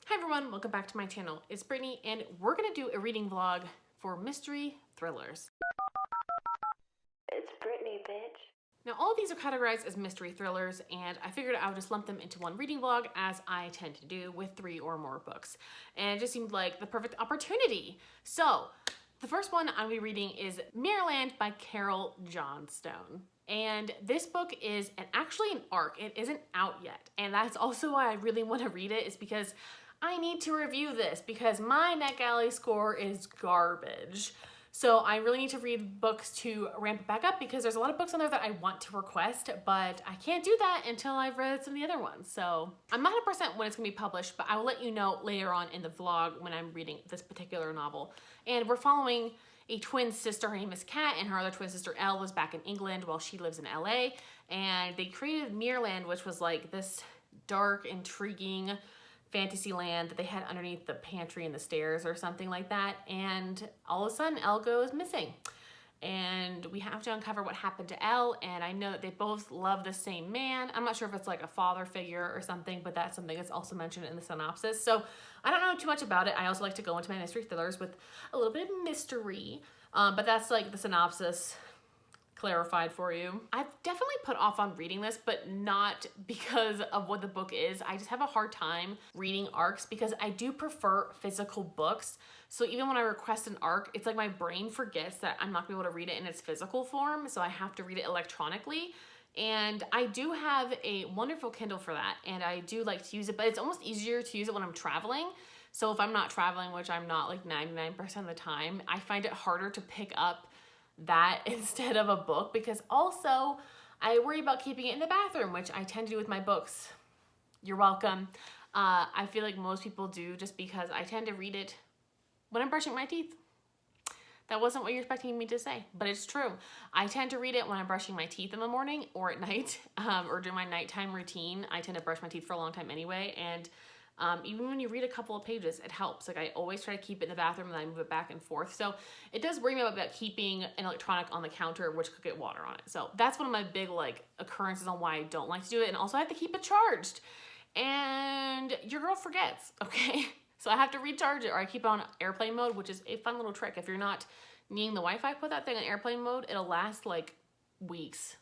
Hi everyone, welcome back to my channel. It's Brittany and we're gonna do a reading vlog for mystery thrillers. It's Brittany, bitch. Now all of these are categorized as mystery thrillers and I figured I would just lump them into one reading vlog as I tend to do with 3 or more books. And it just seemed like the perfect opportunity. So the first one I'm gonna be reading is Mirrorland by Carol Johnstone. And this book is actually an arc. It isn't out yet. And that's also why I really want to read it, is because I need to review this because my NetGalley score is garbage. So I really need to read books to ramp it back up because there's a lot of books on there that I want to request, but I can't do that until I've read some of the other ones. So I'm not 100% when it's gonna be published, but I will let you know later on in the vlog when I'm reading this particular novel. And we're following a twin sister. Her name is Kat, and her other twin sister Elle is back in England while she lives in LA. And they created Mirrorland, which was like this dark, intriguing fantasy land that they had underneath the pantry and the stairs or something like that. And all of a sudden, Elle goes missing. And we have to uncover what happened to Elle, and I know that they both love the same man. I'm not sure if it's like a father figure or something, but that's something that's also mentioned in the synopsis. So I don't know too much about it. I also like to go into my mystery thrillers with a little bit of mystery, but that's like the synopsis clarified for you. I've definitely put off on reading this, but not because of what the book is. I just have a hard time reading arcs because I do prefer physical books. So even when I request an arc, it's like my brain forgets that I'm not gonna be able to read it in its physical form, so I have to read it electronically. And I do have a wonderful Kindle for that, and I do like to use it, but it's almost easier to use it when I'm traveling. So if I'm not traveling, which I'm not like 99% of the time, I find it harder to pick up that instead of a book, because also I worry about keeping it in the bathroom, which I tend to do with my books. You're welcome. I feel like most people do, just because I tend to read it when I'm brushing my teeth. That wasn't what you're expecting me to say, but it's true. I tend to read it when I'm brushing my teeth in the morning or at night, or during my nighttime routine. I tend to brush my teeth for a long time anyway, and even when you read a couple of pages, it helps. Like I always try to keep it in the bathroom and I move it back and forth. So it does worry me about keeping an electronic on the counter, which could get water on it. So that's one of my big like occurrences on why I don't like to do it. And also I have to keep it charged, and your girl forgets, okay? So I have to recharge it, or I keep it on airplane mode, which is a fun little trick. If you're not needing the Wi-Fi, put that thing on airplane mode. It'll last like weeks.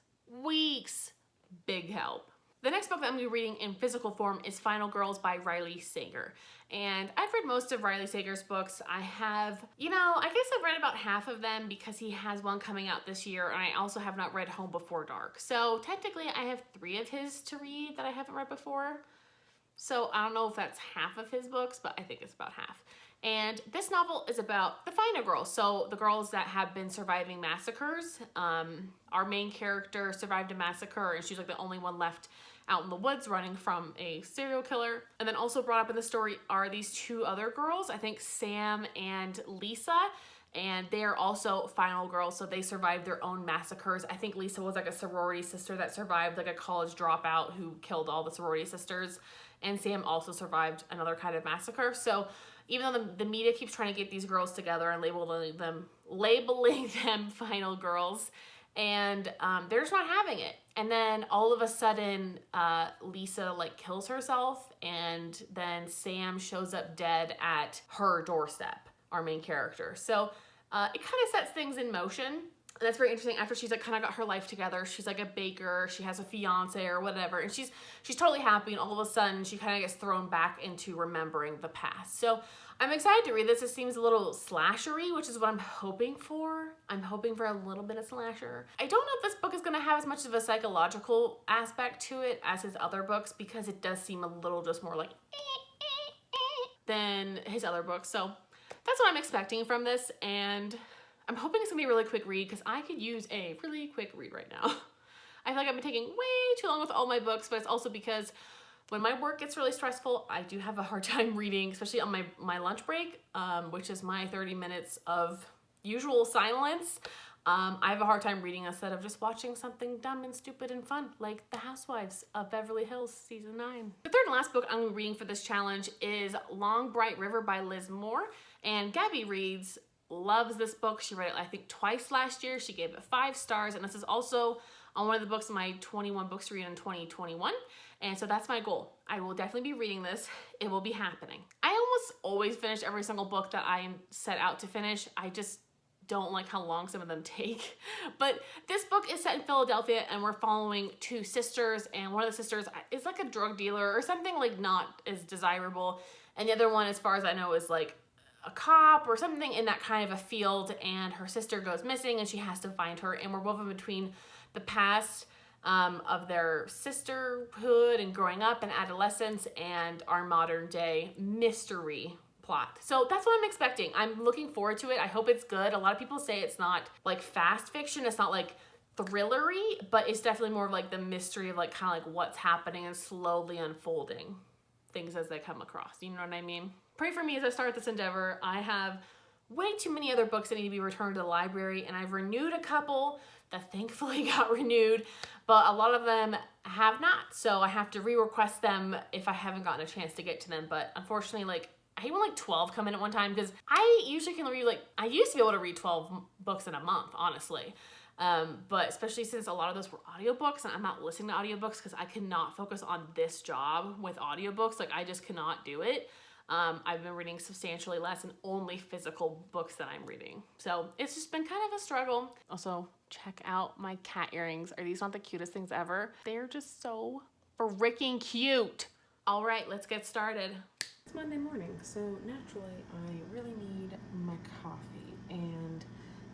Big help. The next book that I'm going to be reading in physical form is Final Girls by Rayleigh Sager. And I've read most of Rayleigh Sager's books. I have, I guess I've read about half of them because he has one coming out this year, and I also have not read Home Before Dark. So technically I have 3 of his to read that I haven't read before. So I don't know if that's half of his books, but I think it's about half. And this novel is about the Final Girls, so the girls that have been surviving massacres. Our main character survived a massacre, and she's like the only one left out in the woods running from a serial killer. And then also brought up in the story are these 2 other girls, I think Sam and Lisa, and they are also Final Girls, so they survived their own massacres. I think Lisa was like a sorority sister that survived like a college dropout who killed all the sorority sisters, and Sam also survived another kind of massacre. So even though the media keeps trying to get these girls together and labeling them Final Girls, and they're just not having it. And then all of a sudden, Lisa like kills herself, and then Sam shows up dead at her doorstep, our main character. So it kind of sets things in motion. And that's very interesting. After she's like kind of got her life together, she's like a baker, she has a fiance or whatever, and she's totally happy, and all of a sudden she kind of gets thrown back into remembering the past. So I'm excited to read this. It seems a little slashery, which is what I'm hoping for. I'm hoping for a little bit of slasher. I don't know if this book is going to have as much of a psychological aspect to it as his other books, because it does seem a little just more like than his other books. So that's what I'm expecting from this, and I'm hoping it's gonna be a really quick read because I could use a really quick read right now. I feel like I've been taking way too long with all my books, but it's also because when my work gets really stressful, I do have a hard time reading, especially on my lunch break, which is my 30 minutes of usual silence. I have a hard time reading instead of just watching something dumb and stupid and fun, like The Housewives of Beverly Hills Season 9. The third and last book I'm reading for this challenge is Long Bright River by Liz Moore, and Gabby loves this book. She read it, I think, twice last year. She gave it 5 stars, and this is also on one of the books in my 21 books to read in 2021. And so that's my goal. I will definitely be reading this. It will be happening. I almost always finish every single book that I am set out to finish. I just don't like how long some of them take. But this book is set in Philadelphia, and we're following two sisters, and one of the sisters is like a drug dealer or something like not as desirable. And the other one, as far as I know, is like a cop or something in that kind of a field, and her sister goes missing and she has to find her, and we're woven between the past of their sisterhood and growing up and adolescence and our modern day mystery plot. So that's what I'm expecting. I'm looking forward to it. I hope it's good. A lot of people say it's not like fast fiction. It's not like thrillery, but it's definitely more of like the mystery of like kind of like what's happening and slowly unfolding things as they come across. You know what I mean? Pray for me as I start this endeavor. I have way too many other books that need to be returned to the library, and I've renewed a couple that thankfully got renewed, but a lot of them have not. So I have to re-request them if I haven't gotten a chance to get to them. But unfortunately, like, I hate when like 12 come in at one time, because I usually can read, like, I used to be able to read 12 books in a month, honestly. But especially since a lot of those were audiobooks, and I'm not listening to audiobooks because I cannot focus on this job with audiobooks. Like, I just cannot do it. I've been reading substantially less and only physical books that I'm reading. So it's just been kind of a struggle. Also, check out my cat earrings. Are these not the cutest things ever? They're just so freaking cute. All right, let's get started. It's Monday morning, so naturally I really need my coffee, and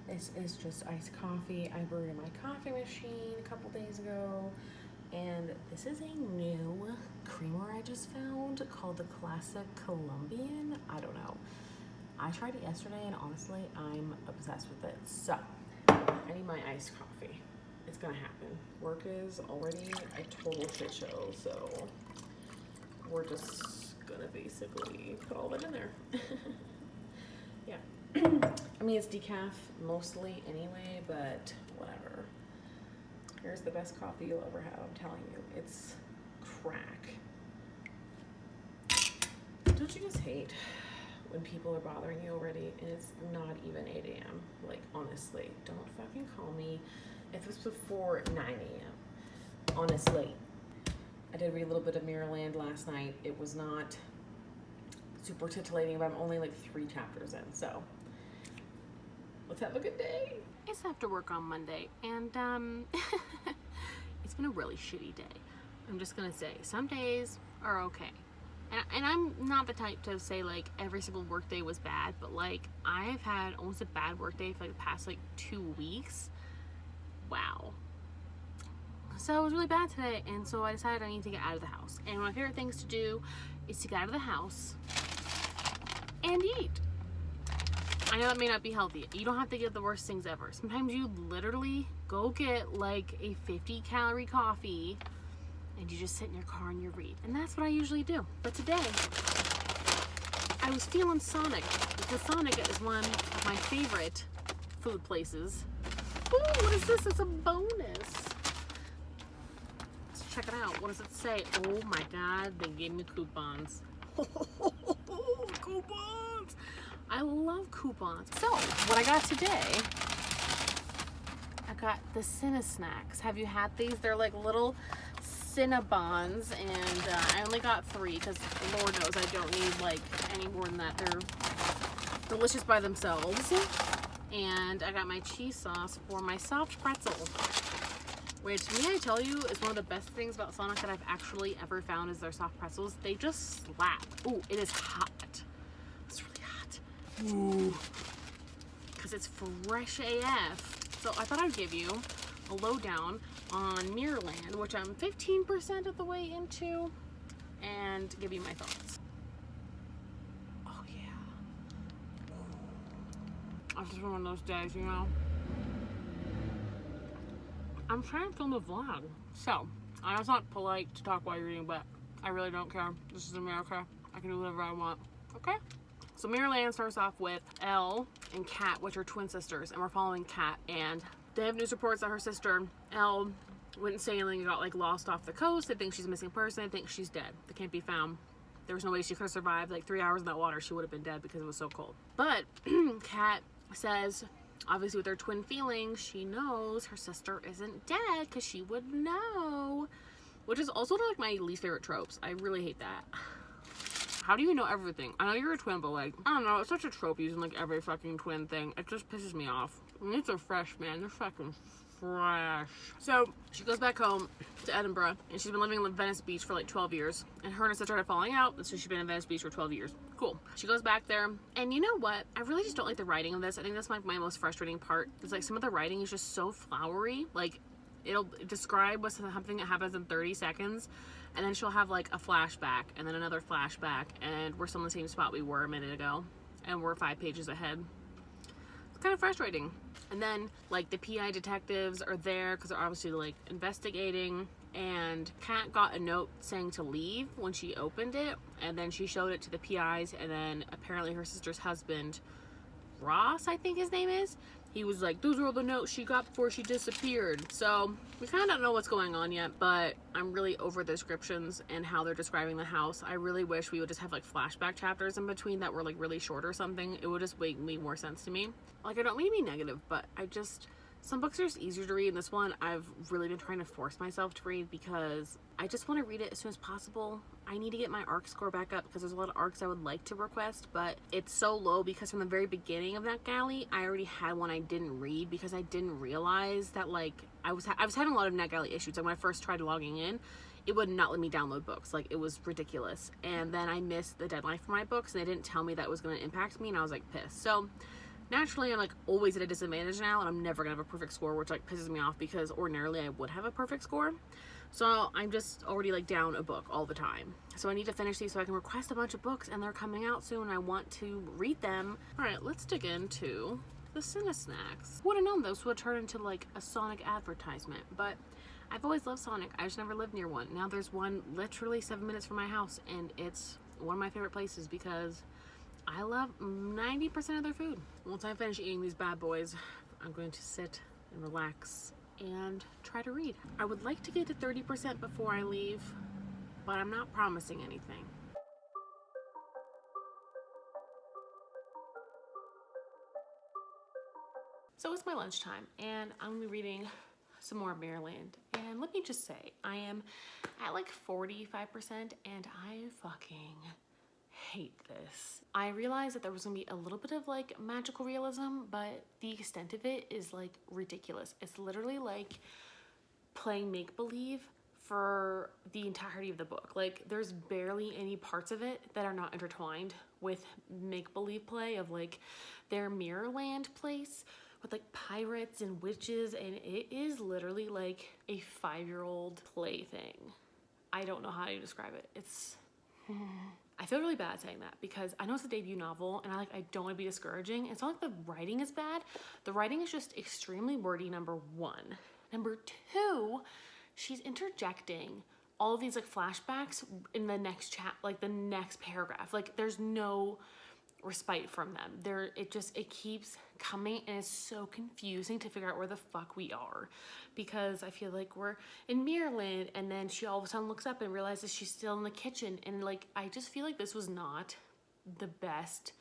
this is just iced coffee. I brewed in my coffee machine a couple days ago, and this is a new creamer I just found called the Classic Colombian. I don't know. I tried it yesterday, and honestly, I'm obsessed with it. So, I need my iced coffee. It's gonna happen. Work is already a total shit show, so we're just gonna basically put all that in there. Yeah. I mean, it's decaf mostly anyway, but whatever. Here's the best coffee you'll ever have, I'm telling you. It's crack. Don't you just hate when people are bothering you already and it's not even 8 a.m.? Like, honestly, don't fucking call me if it was before 9 a.m. Honestly. I did read a little bit of Mirrorland last night. It was not super titillating, but I'm only like 3 chapters in, so let's have a good day. It's after work on Monday, and it's been a really shitty day. I'm just gonna say, some days are okay. And I'm not the type to say like every single work day was bad, but like I've had almost a bad work day for like the past like 2 weeks. Wow. So it was really bad today, and so I decided I need to get out of the house. And one of my favorite things to do is to get out of the house and eat. I know that may not be healthy. You don't have to get the worst things ever. Sometimes you literally go get like a 50-calorie coffee and you just sit in your car and you read. And that's what I usually do. But today, I was feeling Sonic, because Sonic is one of my favorite food places. Ooh, what is this? It's a bonus. Let's check it out. What does it say? Oh my God, they gave me coupons. Coupons! I love coupons. So, what I got today, I got the Cinnasnacks. Have you had these? They're like little Cinnabons, and I only got 3 because Lord knows I don't need like any more than that. They're delicious by themselves. And I got my cheese sauce for my soft pretzel, which, may I tell you, is one of the best things about Sonic that I've actually ever found is their soft pretzels. They just slap. Ooh, it is hot. It's really hot. Ooh. Because it's fresh AF. So I thought I'd give you a lowdown on Mirrorland, which I'm 15% of the way into, and give you my thoughts. Oh yeah. It's just one of those days, you know. I'm trying to film a vlog, so I know it's not polite to talk while you're eating, but I really don't care. This is America. I can do whatever I want. Okay? So Mirrorland starts off with Elle and Kat, which are twin sisters, and we're following Kat, and they have news reports that her sister Elle went sailing and got like lost off the coast. They think she's a missing person. They think she's dead. They can't be found. There was no way she could have survived like 3 hours in that water. She would have been dead because it was so cold. But Kat says, obviously with her twin feelings, she knows her sister isn't dead because she would know. which is also like my least favorite tropes. I really hate that. How do you know everything? I know you're a twin, but like, I don't know, it's such a trope using like every fucking twin thing. It just pisses me off. And these are fresh, man. They're fucking fresh. So she goes back home to Edinburgh, and she's been living in Venice Beach for like 12 years. And her and her sister started falling out, and so she's been in Venice Beach for 12 years. Cool. She goes back there, and you know what? I really just don't like the writing of this. I think that's like my most frustrating part. It's like some of the writing is just so flowery. Like, it'll describe what's something that happens in 30 seconds, and then she'll have like a flashback, and then another flashback, and we're still in the same spot we were a minute ago, and we're 5 pages ahead. It's kind of frustrating. And then like the PI detectives are there because they're obviously like investigating, and Kat got a note saying to leave when she opened it, and then she showed it to the PIs, and then apparently her sister's husband, Ross, I think his name is, he was like, those are all the notes she got before she disappeared. So we kind of don't know what's going on yet, but I'm really over the descriptions and how they're describing the house. I really wish we would just have like flashback chapters in between that were like really short or something. It would just make more sense to me. Like, I don't mean to be negative, but some books are just easier to read, and this one I've really been trying to force myself to read because I just want to read it as soon as possible. I need to get my ARC score back up because there's a lot of ARCs I would like to request, but it's so low because from the very beginning of NetGalley, I already had one I didn't read because I didn't realize that like I was having a lot of NetGalley issues. Like when I first tried logging in, it would not let me download books. Like, it was ridiculous. And then I missed the deadline for my books, and they didn't tell me that it was going to impact me, and I was like pissed. So naturally, I'm like always at a disadvantage now, and I'm never gonna have a perfect score, which like pisses me off because ordinarily I would have a perfect score. So I'm just already like down a book all the time. So I need to finish these so I can request a bunch of books, and they're coming out soon, and I want to read them. All right, let's dig into the Cinesnacks. Would have known this would turn into like a Sonic advertisement, but I've always loved Sonic. I just never lived near one. Now there's one literally 7 minutes from my house, and it's one of my favorite places because I love 90% of their food. Once I finish eating these bad boys, I'm going to sit and relax and try to read. I would like to get to 30% before I leave, but I'm not promising anything. So it's my lunchtime, and I'm gonna be reading some more Maryland. And let me just say, I am at like 45%, and I fucking hate this. I realized that there was gonna be a little bit of like magical realism, but the extent of it is like ridiculous. It's literally like playing make-believe for the entirety of the book. Like, there's barely any parts of it that are not intertwined with make-believe play of like their Mirrorland place with like pirates and witches, and it is literally like a 5-year-old plaything. I don't know how to describe it. It's I feel really bad saying that because I know it's a debut novel, and I don't want to be discouraging. It's not like the writing is bad. The writing is just extremely wordy, number one. Number two, she's interjecting all of these like flashbacks in the next like the next paragraph. Like, there's no respite from them. It keeps coming, and it's so confusing to figure out where the fuck we are, because I feel like we're in Maryland, and then she all of a sudden looks up and realizes she's still in the kitchen, and like I just feel like this was not the best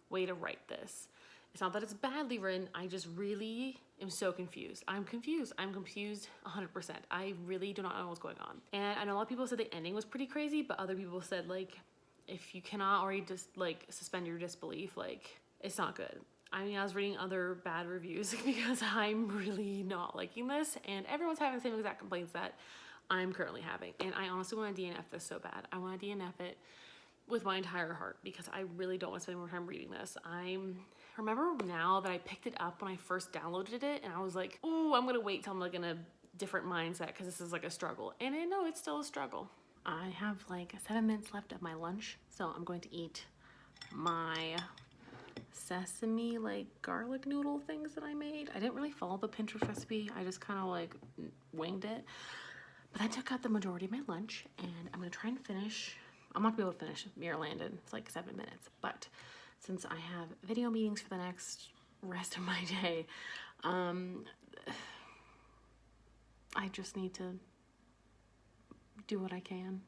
way to write this. It's not that it's badly written, I just really am so confused. I'm confused 100%. I really do not know what's going on. And I know a lot of people said the ending was pretty crazy, but other people said like, if you cannot already just like suspend your disbelief, like, it's not good. I mean, I was reading other bad reviews because I'm really not liking this, and everyone's having the same exact complaints that I'm currently having. And I honestly want to DNF this so bad. I want to DNF it with my entire heart because I really don't want to spend more time reading this. I remember now that I picked it up when I first downloaded it, and I was like, oh, I'm going to wait till I'm like in a different mindset because this is like a struggle. And I know it's still a struggle. I have like 7 minutes left of my lunch, so I'm going to eat my sesame like garlic noodle things that I made. I didn't really follow the Pinterest recipe. I just kind of like winged it. But I took out the majority of my lunch, and I'm gonna try and finish. I'm not gonna be able to finish Mirrorland in like 7 minutes, but since I have video meetings for the next rest of my day, I just need to do what I can.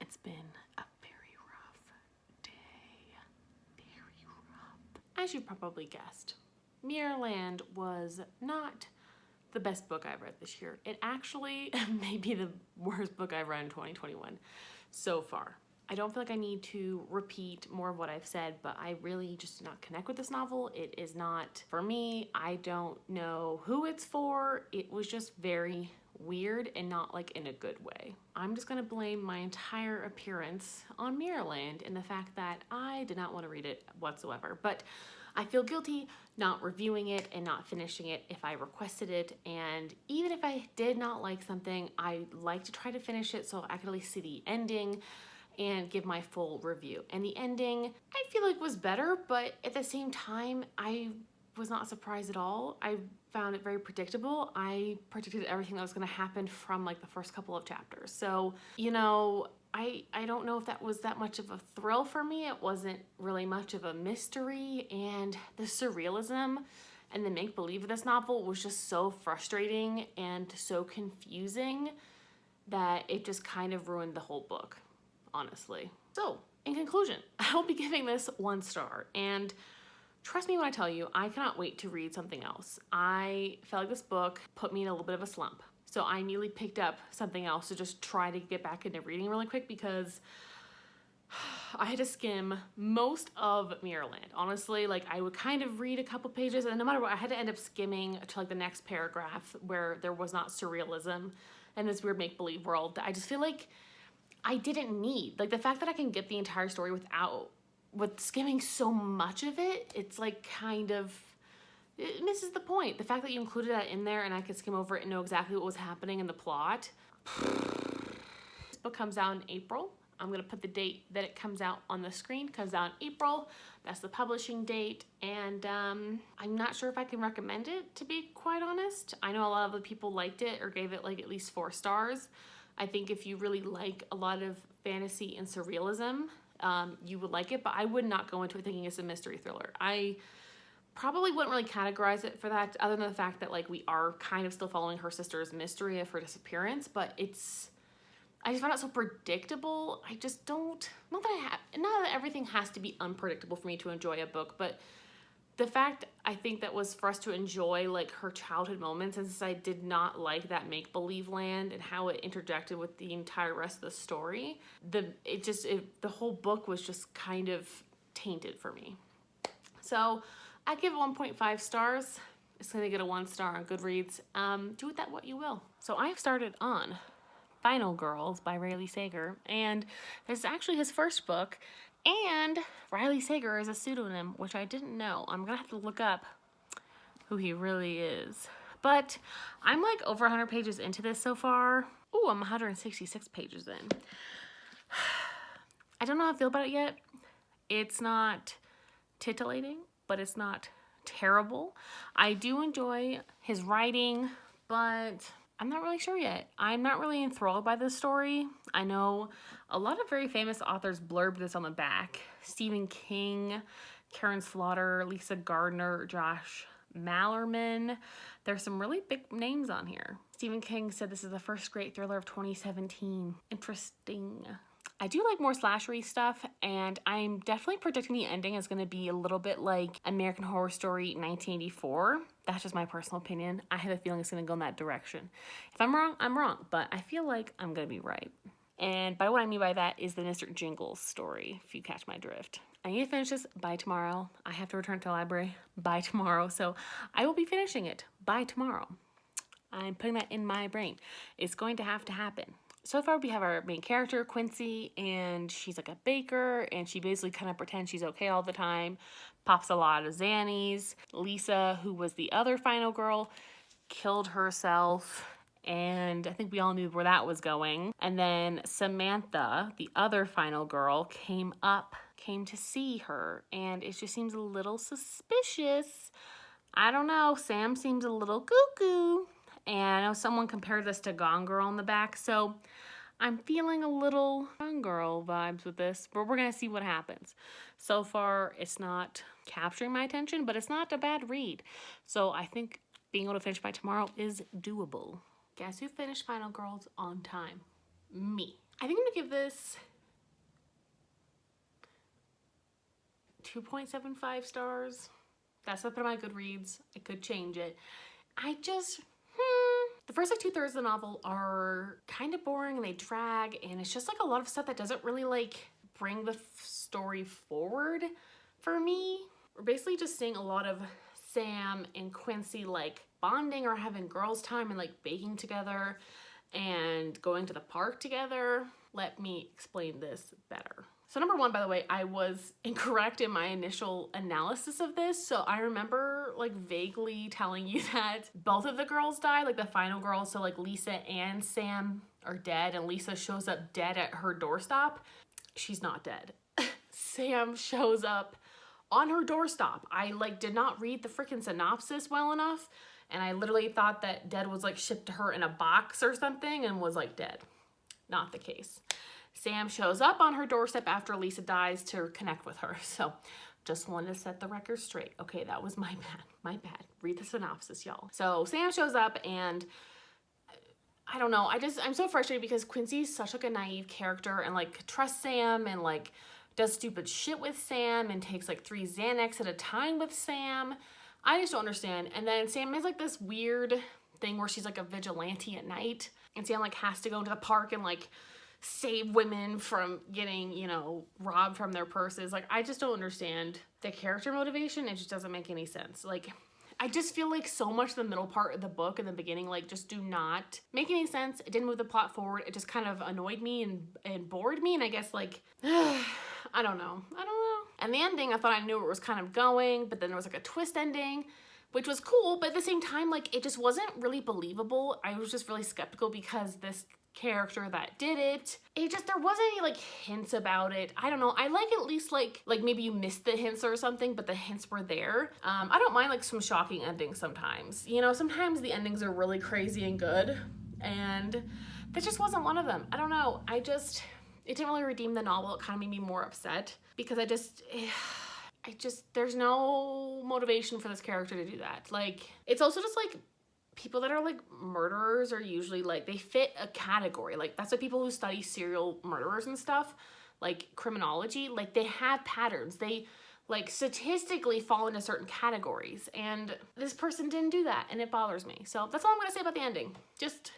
It's been a very rough day. Very rough. As you probably guessed, Mirrorland was not the best book I've read this year. It actually may be the worst book I've read in 2021 so far. I don't feel like I need to repeat more of what I've said, but I really just do not connect with this novel. It is not for me. I don't know who it's for. It was just very weird and not like in a good way. I'm just gonna blame my entire appearance on Mirrorland and the fact that I did not want to read it whatsoever. But I feel guilty not reviewing it and not finishing it if I requested it. And even if I did not like something, I like to try to finish it so I could at least see the ending and give my full review. And the ending, I feel like was better, but at the same time, I was not surprised at all. I found it very predictable. I predicted everything that was going to happen from like the first couple of chapters. So, you know, I don't know if that was that much of a thrill for me. It wasn't really much of a mystery, and the surrealism and the make-believe of this novel was just so frustrating and so confusing that it just kind of ruined the whole book, honestly. So, in conclusion, I will be giving this 1 star, and trust me when I tell you, I cannot wait to read something else. I felt like this book put me in a little bit of a slump. So I immediately picked up something else to just try to get back into reading really quick because I had to skim most of Mirrorland. Honestly, like I would kind of read a couple pages and no matter what, I had to end up skimming to like the next paragraph where there was not surrealism and this weird make-believe world that I just feel like I didn't need. Like the fact that I can get the entire story with skimming so much of it, it's like kind of, it misses the point. The fact that you included that in there and I could skim over it and know exactly what was happening in the plot. This book comes out in April. I'm going to put the date that it comes out on the screen. It comes out in April. That's the publishing date. And I'm not sure if I can recommend it, to be quite honest. I know a lot of the people liked it or gave it like at least 4 stars. I think if you really like a lot of fantasy and surrealism, you would like it, but I would not go into it thinking it's a mystery thriller. I probably wouldn't really categorize it for that, other than the fact that like we are kind of still following her sister's mystery of her disappearance, but I just found it so predictable. I just don't, not that everything has to be unpredictable for me to enjoy a book, but the fact I think that was for us to enjoy like her childhood moments, and since I did not like that make-believe land and how it interjected with the entire rest of the story, the whole book was just kind of tainted for me. So I give it 1.5 stars. It's gonna get a 1 star on Goodreads. Do with that what you will. So I've started on Final Girls by Rayleigh Sager, and this is actually his first book. And Rayleigh Sager is a pseudonym, which I didn't know. I'm gonna have to look up who he really is. But I'm like over 100 pages into this so far. Ooh, I'm 166 pages in. I don't know how I feel about it yet. It's not titillating, but it's not terrible. I do enjoy his writing, but I'm not really sure yet. I'm not really enthralled by this story. I know a lot of very famous authors blurbed this on the back. Stephen King, Karen Slaughter, Lisa Gardner, Josh Mallerman. There's some really big names on here. Stephen King said this is the first great thriller of 2017. Interesting. I do like more slashery stuff, and I'm definitely predicting the ending is going to be a little bit like American Horror Story 1984. That's just my personal opinion. I have a feeling it's going to go in that direction. If I'm wrong, I'm wrong, but I feel like I'm going to be right. And by what I mean by that is the Mr. Jingles story, if you catch my drift. I need to finish this by tomorrow. I have to return to the library by tomorrow, so I will be finishing it by tomorrow. I'm putting that in my brain. It's going to have to happen. So far, we have our main character, Quincy, and she's like a baker, and she basically kind of pretends she's okay all the time, pops a lot of Xannies. Lisa, who was the other final girl, killed herself, and I think we all knew where that was going. And then Samantha, the other final girl, came to see her, and it just seems a little suspicious. I don't know, Sam seems a little cuckoo. And I know someone compared this to Gone Girl in the back, so I'm feeling a little Gone Girl vibes with this, but we're going to see what happens. So far, it's not capturing my attention, but it's not a bad read. So I think being able to finish by tomorrow is doable. Guess who finished Final Girls on time? Me. I think I'm going to give this 2.75 stars. That's up on my Goodreads. I could change it. I just, The first like 2/3 of the novel are kind of boring and they drag, and it's just like a lot of stuff that doesn't really like bring the story forward for me. We're basically just seeing a lot of Sam and Quincy like bonding or having girls' time and like baking together and going to the park together. Let me explain this better. So number one, by the way, I was incorrect in my initial analysis of this. So I remember like vaguely telling you that both of the girls died, like the final girls. So like Lisa and Sam are dead, and Lisa shows up dead at her doorstep. She's not dead. Sam shows up on her doorstep. I like did not read the freaking synopsis well enough, and I literally thought that dead was like shipped to her in a box or something and was like dead. Not the case. Sam shows up on her doorstep after Lisa dies to connect with her. So just wanted to set the record straight. Okay, that was my bad. My bad. Read the synopsis, y'all. So Sam shows up, and I don't know. I'm so frustrated because Quincy's such like a naive character and like trusts Sam and like does stupid shit with Sam and takes like 3 Xanax at a time with Sam. I just don't understand. And then Sam has like this weird thing where she's like a vigilante at night, and Sam like has to go into the park and like save women from getting, you know, robbed from their purses. Like, I just don't understand the character motivation. It just doesn't make any sense. Like, I just feel like so much of the middle part of the book in the beginning, like, just do not make any sense. It didn't move the plot forward. It just kind of annoyed me and bored me. And I guess, like, I don't know. And the ending, I thought I knew where it was kind of going, but then there was, like, a twist ending, which was cool. But at the same time, like, it just wasn't really believable. I was just really skeptical because this character that did it, there wasn't any like hints about it. I don't know. I like at least like maybe you missed the hints or something, but the hints were there. I don't mind like some shocking endings sometimes. You know, sometimes the endings are really crazy and good, and that just wasn't one of them. I don't know. It didn't really redeem the novel. It kind of made me more upset because there's no motivation for this character to do that. Like, it's also just like people that are like murderers are usually like, they fit a category. Like, that's what people who study serial murderers and stuff, like criminology, like they have patterns. They like statistically fall into certain categories, and this person didn't do that, and it bothers me. So that's all I'm gonna say about the ending. Just,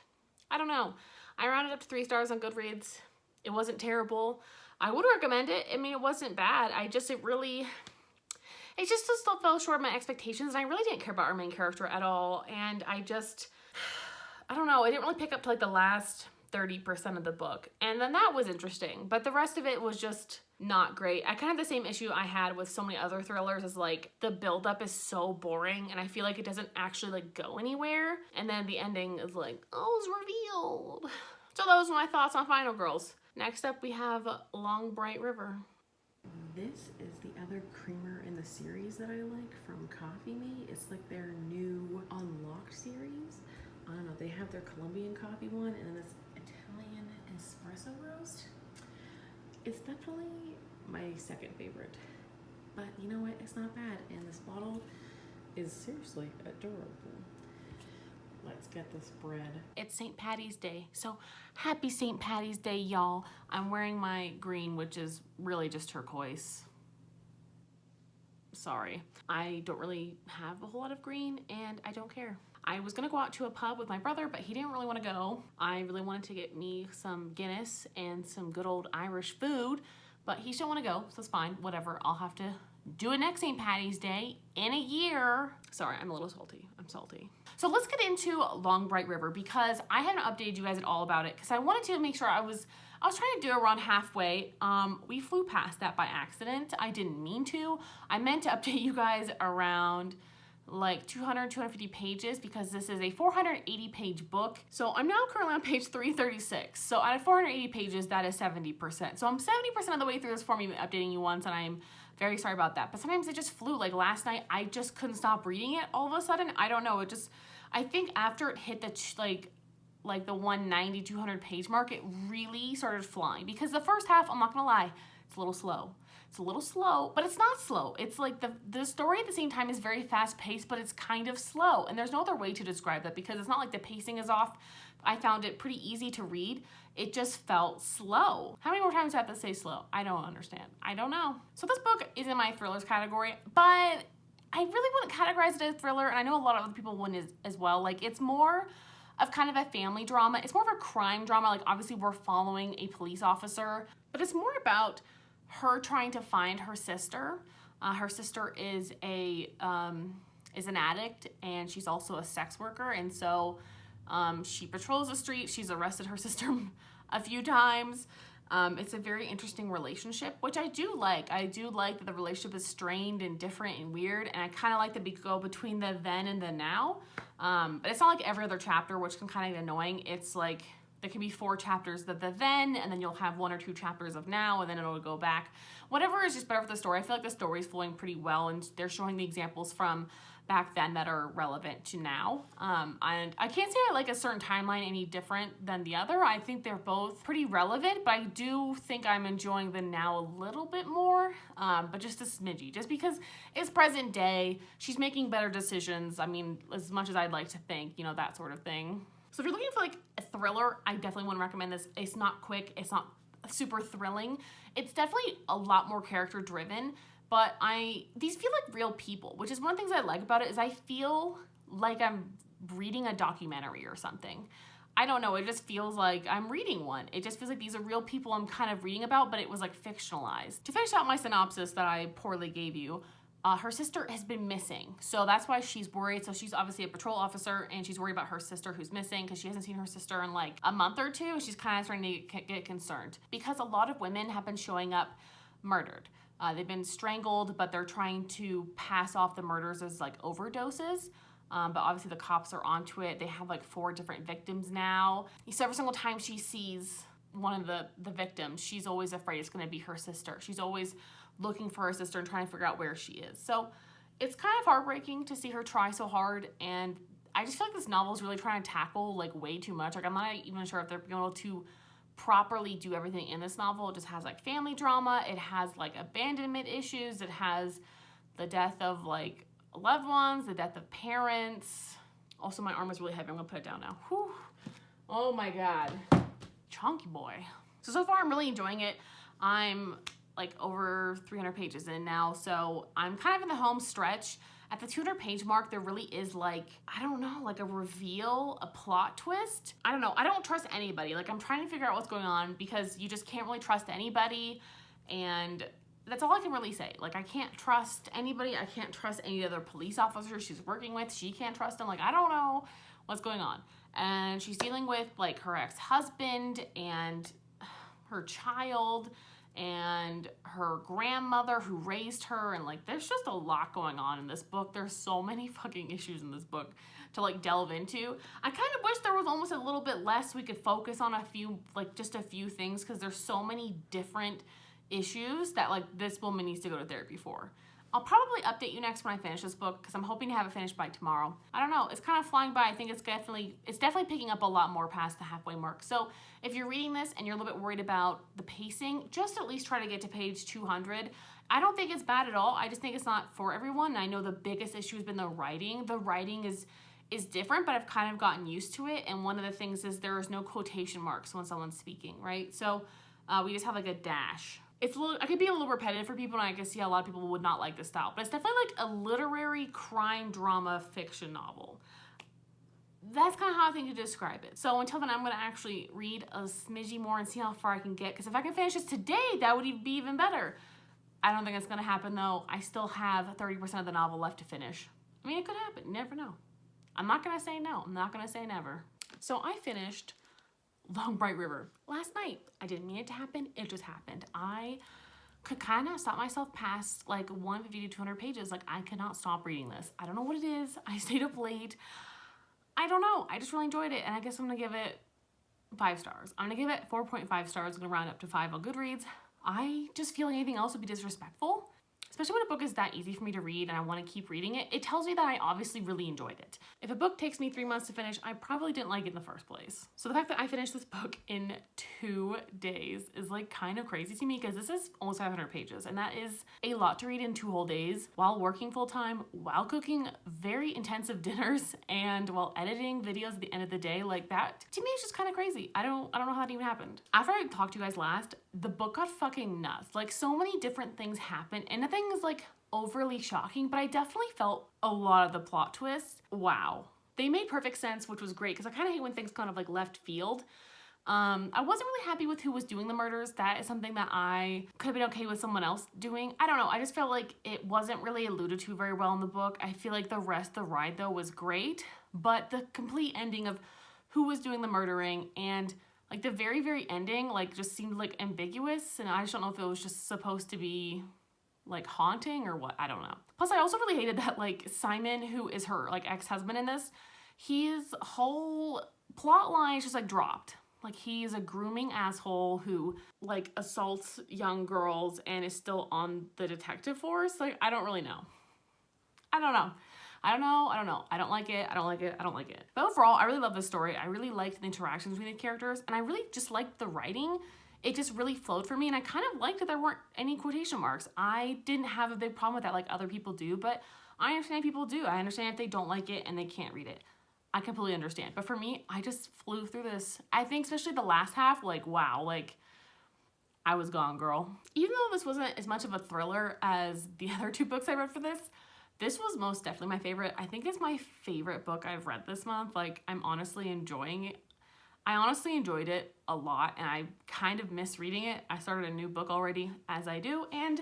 I don't know. I rounded up to 3 stars on Goodreads. It wasn't terrible. I would recommend it. I mean, it wasn't bad. It just still fell short of my expectations, and I really didn't care about our main character at all, and I don't know, I didn't really pick up to like the last 30% of the book, and then that was interesting, but the rest of it was just not great. I kind of have the same issue I had with so many other thrillers, is like the buildup is so boring, and I feel like it doesn't actually like go anywhere, and then the ending is like, oh, it's revealed. So those are my thoughts on Final Girls. Next up, we have Long Bright River. This is the other creamer in the series that I like from Coffee Me. It's like their new Unlocked series. I don't know, they have their Colombian coffee one and then this Italian espresso roast. It's definitely my second favorite. But you know what, it's not bad. And this bottle is seriously adorable. Let's get this bread. It's St. Patty's Day, so happy St. Patty's Day, y'all. I'm wearing my green, which is really just turquoise. Sorry. I don't really have a whole lot of green, and I don't care. I was gonna go out to a pub with my brother, but he didn't really want to go. I really wanted to get me some Guinness and some good old Irish food, but he still want to go, so it's fine. Whatever. I'll have to do it next St. Patty's Day in a year. Sorry, I'm a little salty. I'm salty. So let's get into Long Bright River, because I haven't updated you guys at all about it, because I wanted to make sure I was trying to do around halfway. We flew past that by accident. I didn't mean to. I meant to update you guys around like 250 pages, because this is a 480 page book. So I'm now currently on page 336. So out of 480 pages, that is 70%. So I'm 70% of the way through this for me updating you once, and I'm very sorry about that. But sometimes it just flew. Like last night, I just couldn't stop reading it all of a sudden. I don't know. I think after it hit the like the 190, 200 page mark, it really started flying, because the first half, I'm not gonna lie, it's a little slow. It's a little slow, but it's not slow. It's like the story at the same time is very fast paced, but it's kind of slow. And there's no other way to describe that, because it's not like the pacing is off. I found it pretty easy to read. It just felt slow. How many more times do I have to say slow? I don't understand. I don't know. So this book is in my thrillers category, but I really wouldn't categorize it as a thriller, and I know a lot of other people wouldn't as well. Like, it's more of kind of a family drama. It's more of a crime drama. Like, obviously we're following a police officer, but it's more about her trying to find her sister. Her sister is an addict, and she's also a sex worker, and so she patrols the street. She's arrested her sister a few times. It's a very interesting relationship, which I do like. I do like that the relationship is strained and different and weird, and I kind of like that we go between the then and the now. But it's not like every other chapter, which can kind of get annoying. It's like there can be 4 chapters of the then, and then you'll have 1 or 2 chapters of now, and then it'll go back. Whatever is just better for the story. I feel like the story is flowing pretty well, and they're showing the examples from back then that are relevant to now. And I can't say I like a certain timeline any different than the other. I think they're both pretty relevant, but I do think I'm enjoying the now a little bit more, but just a smidgy. Just because it's present day, she's making better decisions. I mean, as much as I'd like to think, you know, that sort of thing. So if you're looking for like a thriller, I definitely want to recommend this. It's not quick, it's not super thrilling. It's definitely a lot more character driven. But these feel like real people, which is one of the things I like about it, is I feel like I'm reading a documentary or something. I don't know, it just feels like I'm reading one. It just feels like these are real people I'm kind of reading about, but it was like fictionalized. To finish out my synopsis that I poorly gave you, her sister has been missing. So that's why she's worried. So she's obviously a patrol officer, and she's worried about her sister who's missing because she hasn't seen her sister in like a month or 2. She's kind of starting to get concerned because a lot of women have been showing up murdered. They've been strangled, but they're trying to pass off the murders as like overdoses. But obviously the cops are onto it. They have like 4 different victims now. So every single time she sees one of the victims, she's always afraid it's going to be her sister. She's always looking for her sister and trying to figure out where she is. So it's kind of heartbreaking to see her try so hard. And I just feel like this novel is really trying to tackle like way too much. Like, I'm not even sure if they're able to properly do everything in this novel. It just has like family drama, it has like abandonment issues, it has the death of like loved ones, the death of parents. Also, my arm is really heavy. I'm gonna put it down now. Whew. Oh my god, chunky boy. So far I'm really enjoying it. I'm like over 300 pages in now, so I'm kind of in the home stretch. At the 200-page mark, there really is like, I don't know, like a reveal, a plot twist. I don't know. I don't trust anybody. Like, I'm trying to figure out what's going on because you just can't really trust anybody. And that's all I can really say. Like, I can't trust anybody. I can't trust any other police officer she's working with. She can't trust them. Like, I don't know what's going on. And she's dealing with like her ex-husband and her child and her grandmother who raised her, and like there's just a lot going on in this book. There's so many fucking issues in this book to like delve into. I kind of wish there was almost a little bit less we could focus on a few, like just a few things, because there's so many different issues that like this woman needs to go to therapy for. I'll probably update you next when I finish this book because I'm hoping to have it finished by tomorrow. I don't know, it's kind of flying by. I think it's definitely picking up a lot more past the halfway mark. So if you're reading this and you're a little bit worried about the pacing, just at least try to get to page 200. I don't think it's bad at all. I just think it's not for everyone. I know the biggest issue has been the writing. The writing is different, but I've kind of gotten used to it. And one of the things is there is no quotation marks when someone's speaking, right? So we just have like a dash. It's a little, I could be a little repetitive for people, and I can see how a lot of people would not like this style, but it's definitely like a literary crime drama fiction novel. That's kind of how I think to describe it. So until then, I'm going to actually read a smidgy more and see how far I can get, because if I can finish this today, that would be even better. I don't think it's going to happen, though. I still have 30% of the novel left to finish. I mean, it could happen. You never know. I'm not going to say no. I'm not going to say never. So I finished Long Bright River last night. I didn't mean it to happen. It just happened. I could kind of stop myself past like 150 to 200 pages. Like, I could not stop reading this. I don't know what it is. I stayed up late. I don't know. I just really enjoyed it. And I guess I'm going to give it 5 stars. I'm going to give it 4.5 stars. I'm going to round up to 5 on Goodreads. I just feel like anything else would be disrespectful. Especially when a book is that easy for me to read and I want to keep reading it, it tells me that I obviously really enjoyed it. If a book takes me 3 months to finish, I probably didn't like it in the first place. So the fact that I finished this book in 2 days is like kind of crazy to me, because this is almost 500 pages, and that is a lot to read in 2 whole days while working full time, while cooking very intensive dinners, and while editing videos at the end of the day. Like, that to me is just kind of crazy. I don't know how that even happened. After I talked to you guys last, the book got fucking nuts. Like, so many different things happened, and nothing is like overly shocking, but I definitely felt a lot of the plot twists. Wow. They made perfect sense, which was great because I kind of hate when things kind of like left field. I wasn't really happy with who was doing the murders. That is something that I could have been okay with someone else doing. I don't know. I just felt like it wasn't really alluded to very well in the book. I feel like the rest of the ride, though, was great. But the complete ending of who was doing the murdering and like the very, very ending, like just seemed like ambiguous. And I just don't know if it was just supposed to be like haunting or what. I don't know. Plus, I also really hated that like Simon, who is her like ex-husband in this, his whole plot line is just like dropped. Like, he is a grooming asshole who, like, assaults young girls and is still on the detective force. Like, I don't really know. I don't know. I don't like it. I don't like it. But overall, I really love this story. I really liked the interactions between the characters, and I really just liked the writing. It just really flowed for me, and I kind of liked that there weren't any quotation marks. I didn't have a big problem with that like other people do, but I understand people do. I understand if they don't like it and they can't read it. I completely understand. But for me, I just flew through this. I think especially the last half, like, wow, like, I was gone, girl. Even though this wasn't as much of a thriller as the other two books I read for this, this was most definitely my favorite. I think it's my favorite book I've read this month. Like, I'm honestly enjoying it. I honestly enjoyed it a lot, and I kind of miss reading it. I started a new book already, as I do, and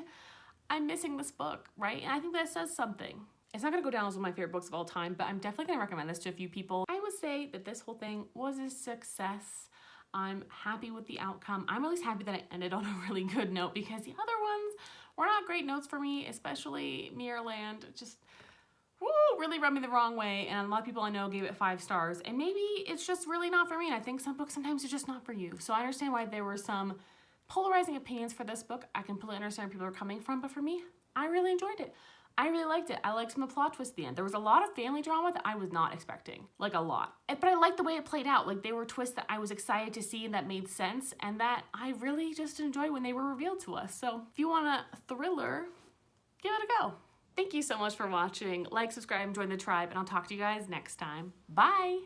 I'm missing this book, right? And I think that says something. It's not going to go down as one of my favorite books of all time, but I'm definitely going to recommend this to a few people. I would say that this whole thing was a success. I'm happy with the outcome. I'm at least happy that I ended on a really good note because the other ones were not great notes for me, especially Mirrorland. Just really rubbed me the wrong way, and a lot of people I know gave it 5 stars, and maybe it's just really not for me, and I think some books sometimes are just not for you. So I understand why there were some polarizing opinions for this book. I completely understand where people are coming from, but for me, I really enjoyed it. I really liked it. I liked some of the plot twists at the end. There was a lot of family drama that I was not expecting. Like, a lot. But I liked the way it played out. Like, they were twists that I was excited to see and that made sense, and that I really just enjoyed when they were revealed to us. So if you want a thriller, give it a go. Thank you so much for watching. Like, subscribe, and join the tribe, and I'll talk to you guys next time. Bye!